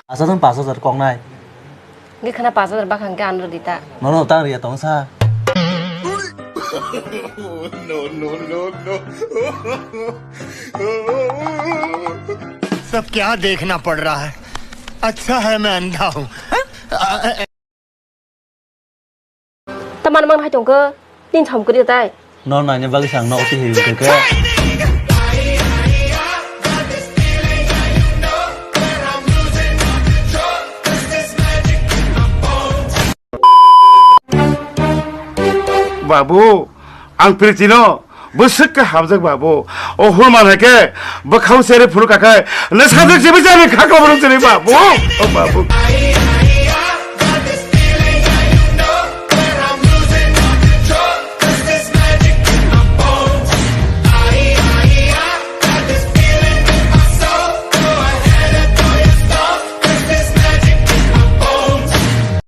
Asal pasal dari kong nai. Nggih kana pasal terbakang kan Rudita. Nono tang ria tong sa. सब क्या देखना पड़ रहा है अच्छा है मैं अंधा हूँ Teman-teman hai chồng cơ, tin chồng cơ điều tay. Non nanya bagi sang no ti hiu ke. Babu, ang Pilipino, busuk ke habjak babu. Oh hulman hake, bakau sere fulu kakai. Lesadak jebi jami kakak belum sere babu. Oh babu.